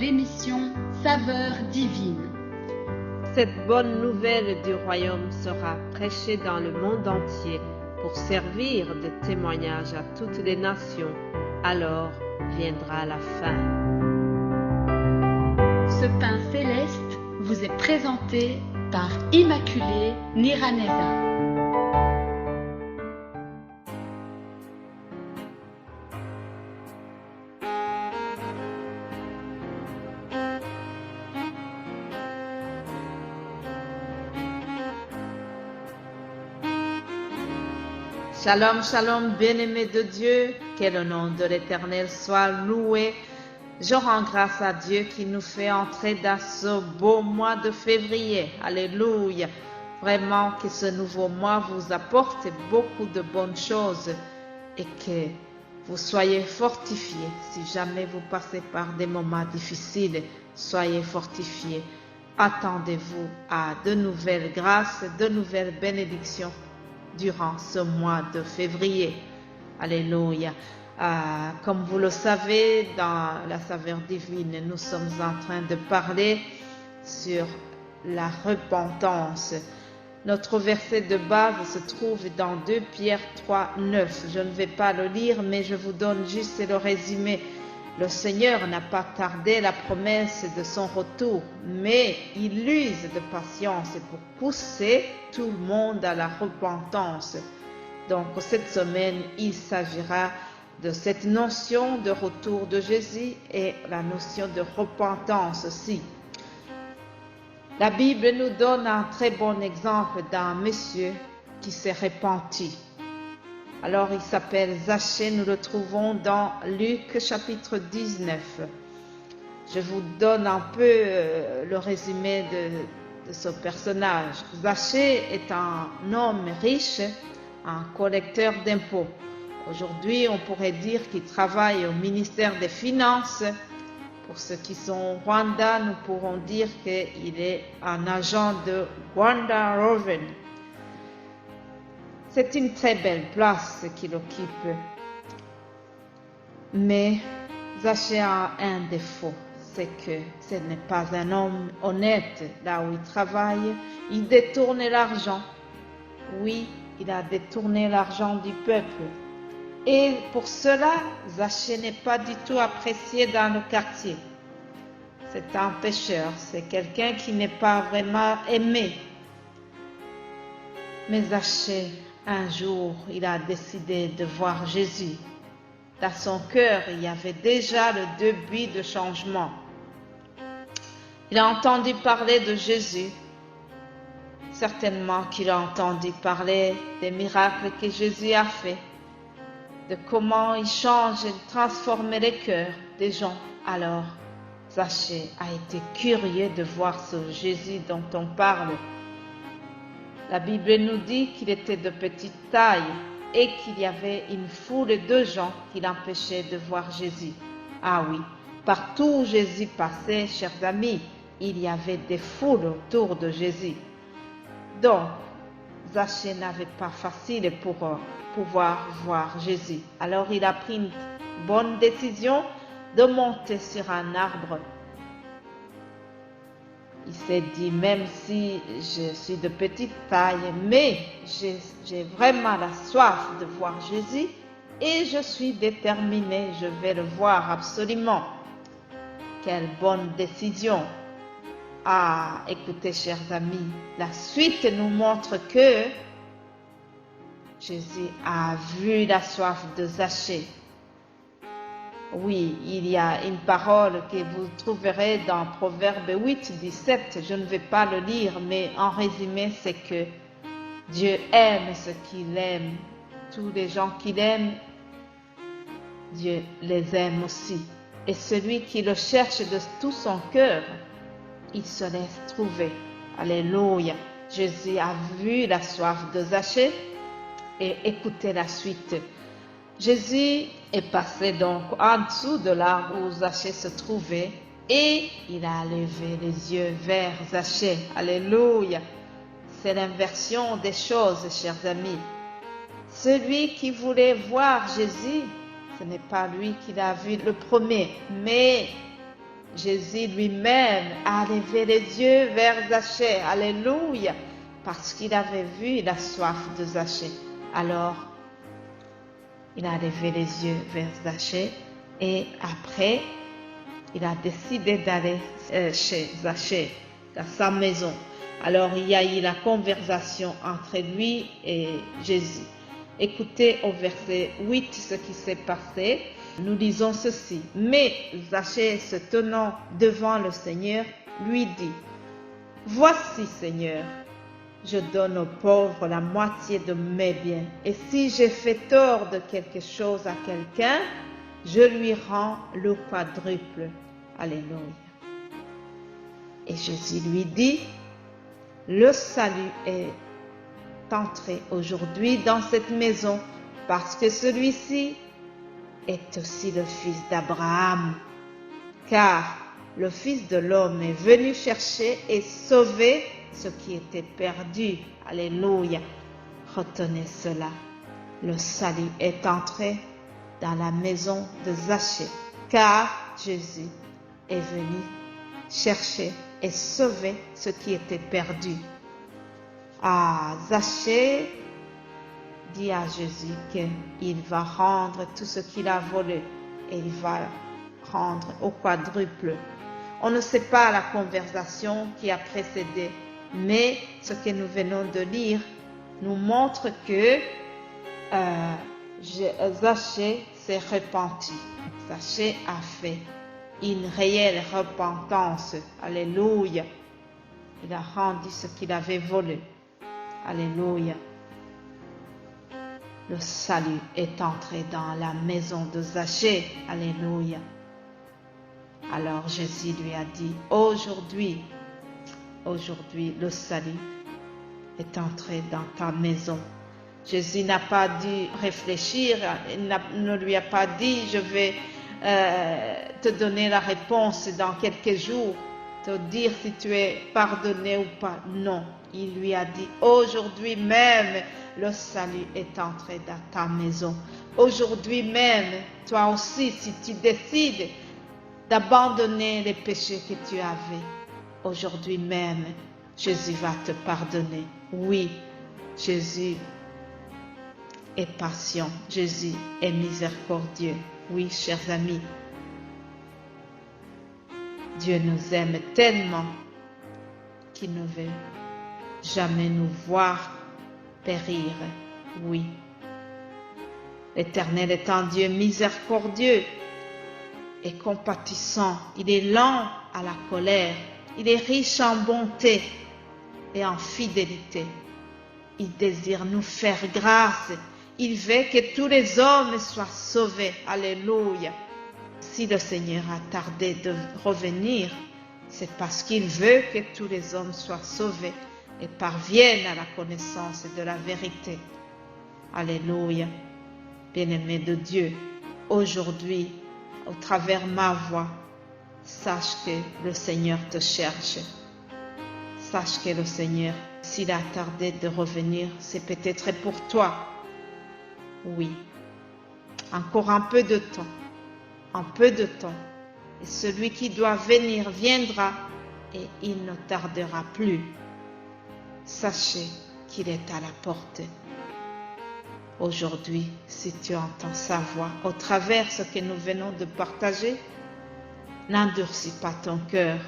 l'émission Saveurs divines. Cette bonne nouvelle du royaume sera prêchée dans le monde entier pour servir de témoignage à toutes les nations. Alors viendra la fin. Ce pain céleste vous est présenté par Immaculée Niraneza. Shalom, shalom, bien-aimés de Dieu, que le nom de l'Éternel soit loué. Je rends grâce à Dieu qui nous fait entrer dans ce beau mois de février. Alléluia. Vraiment que ce nouveau mois vous apporte beaucoup de bonnes choses et que vous soyez fortifiés. Si jamais vous passez par des moments difficiles, soyez fortifiés. Attendez-vous à de nouvelles grâces, de nouvelles bénédictions durant ce mois de février. Alléluia. Comme vous le savez, dans la saveur divine, nous sommes en train de parler sur la repentance. Notre verset de base se trouve dans 2 Pierre 3, 9. Je ne vais pas le lire, mais je vous donne juste le résumé. Le Seigneur n'a pas tardé la promesse de son retour, mais il use de patience pour pousser tout le monde à la repentance. Donc cette semaine, il s'agira de cette notion de retour de Jésus et la notion de repentance aussi. La Bible nous donne un très bon exemple d'un monsieur qui s'est repenti. Alors il s'appelle Zachée, nous le trouvons dans Luc chapitre 19. Je vous donne un peu le résumé de ce personnage. Zachée est un homme riche, un collecteur d'impôts. Aujourd'hui, on pourrait dire qu'il travaille au ministère des Finances. Pour ceux qui sont au Rwanda, nous pourrons dire qu'il est un agent de Rwanda Revenue. C'est une très belle place qu'il occupe. Mais Zachée a un défaut, c'est que ce n'est pas un homme honnête là où il travaille. Il détourne l'argent. Oui, il a détourné l'argent du peuple. Et pour cela, Zachée n'est pas du tout apprécié dans le quartier. C'est un pécheur, c'est quelqu'un qui n'est pas vraiment aimé. Mais Zachée, un jour, il a décidé de voir Jésus. Dans son cœur, il y avait déjà le début de changement. Il a entendu parler de Jésus. Certainement qu'il a entendu parler des miracles que Jésus a fait, de comment il change et transforme les cœurs des gens. Alors, Zachée a été curieux de voir ce Jésus dont on parle. La Bible nous dit qu'il était de petite taille et qu'il y avait une foule de gens qui l'empêchaient de voir Jésus. Ah oui, partout où Jésus passait, chers amis, il y avait des foules autour de Jésus. Donc, Zachée n'avait pas facile pour pouvoir voir Jésus. Alors il a pris une bonne décision de monter sur un arbre. Il s'est dit, même si je suis de petite taille, mais j'ai vraiment la soif de voir Jésus et je suis déterminé, je vais le voir absolument. Quelle bonne décision! Ah, écoutez, chers amis, la suite nous montre que Jésus a vu la soif de Zachée. Oui, il y a une parole que vous trouverez dans Proverbe 8, 17. Je ne vais pas le lire, mais en résumé, c'est que Dieu aime ce qu'il aime. Tous les gens qu'il aime, Dieu les aime aussi. Et celui qui le cherche de tout son cœur, il se laisse trouver. Alléluia. Jésus a vu la soif de Zachée et écoutez la suite. Jésus est passé donc en dessous de l'arbre où Zachée se trouvait et il a levé les yeux vers Zachée. Alléluia. C'est l'inversion des choses, chers amis. Celui qui voulait voir Jésus, ce n'est pas lui qui l'a vu le premier, mais Jésus lui-même a levé les yeux vers Zachée. Alléluia. Parce qu'il avait vu la soif de Zachée. Alors, il a levé les yeux vers Zachée et après, il a décidé d'aller chez Zachée, dans sa maison. Alors, il y a eu la conversation entre lui et Jésus. Écoutez au verset 8 ce qui s'est passé. Nous lisons ceci. Mais Zachée, se tenant devant le Seigneur, lui dit, « Voici, Seigneur, je donne aux pauvres la moitié de mes biens. Et si j'ai fait tort de quelque chose à quelqu'un, je lui rends le quadruple. » Alléluia. Et Jésus lui dit, « Le salut est entré aujourd'hui dans cette maison parce que celui-ci est aussi le fils d'Abraham. Car le Fils de l'homme est venu chercher et sauver ce qui était perdu. » Alléluia. Retenez cela. Le salut est entré dans la maison de Zachée, car Jésus est venu chercher et sauver ce qui était perdu. Ah, Zachée dit à Jésus qu'il va rendre tout ce qu'il a volé et il va rendre au quadruple. On ne sait pas la conversation qui a précédé, mais ce que nous venons de lire nous montre que Zachée s'est repenti. Zachée a fait une réelle repentance. Alléluia. Il a rendu ce qu'il avait volé. Alléluia. Le salut est entré dans la maison de Zachée. Alléluia. Alors Jésus lui a dit, aujourd'hui, le salut est entré dans ta maison. Jésus n'a pas dû réfléchir, il ne lui a pas dit, je vais te donner la réponse dans quelques jours, te dire si tu es pardonné ou pas. Non, il lui a dit, aujourd'hui même, le salut est entré dans ta maison. Aujourd'hui même, toi aussi, si tu décides d'abandonner les péchés que tu avais, aujourd'hui même, Jésus va te pardonner. Oui, Jésus est patient. Jésus est miséricordieux. Oui, chers amis, Dieu nous aime tellement qu'il ne veut jamais nous voir périr. Oui, l'Éternel est un Dieu miséricordieux et compatissant. Il est lent à la colère. Il est riche en bonté et en fidélité. Il désire nous faire grâce. Il veut que tous les hommes soient sauvés. Alléluia. Si le Seigneur a tardé de revenir, c'est parce qu'il veut que tous les hommes soient sauvés et parviennent à la connaissance de la vérité. Alléluia. Bien-aimé de Dieu, aujourd'hui, au travers ma voix, sache que le Seigneur te cherche. Sache que le Seigneur, s'il a tardé de revenir, c'est peut-être pour toi. Oui, encore un peu de temps, un peu de temps. Et celui qui doit venir viendra et il ne tardera plus. Sachez qu'il est à la porte. Aujourd'hui, si tu entends sa voix au travers ce que nous venons de partager, n'endurcis pas ton cœur.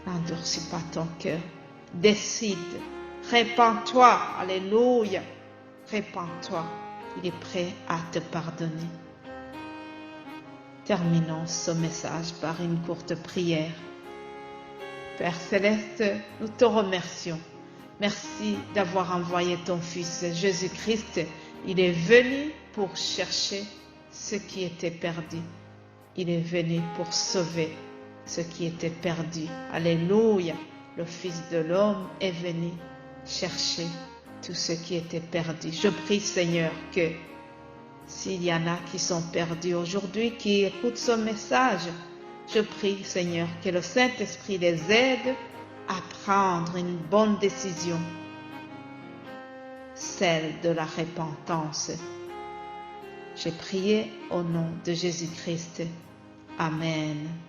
N'endurcis pas ton cœur. Décide. Répands-toi. Alléluia. Répands-toi. Il est prêt à te pardonner. Terminons ce message par une courte prière. Père Céleste, nous te remercions. Merci d'avoir envoyé ton Fils Jésus-Christ. Il est venu pour chercher ce qui était perdu. Il est venu pour sauver ce qui était perdu. Alléluia. Le Fils de l'homme est venu chercher tout ce qui était perdu. Je prie, Seigneur, que s'il y en a qui sont perdus aujourd'hui, qui écoutent ce message, je prie, Seigneur, que le Saint-Esprit les aide à prendre une bonne décision, celle de la repentance. J'ai prié au nom de Jésus-Christ. Amen.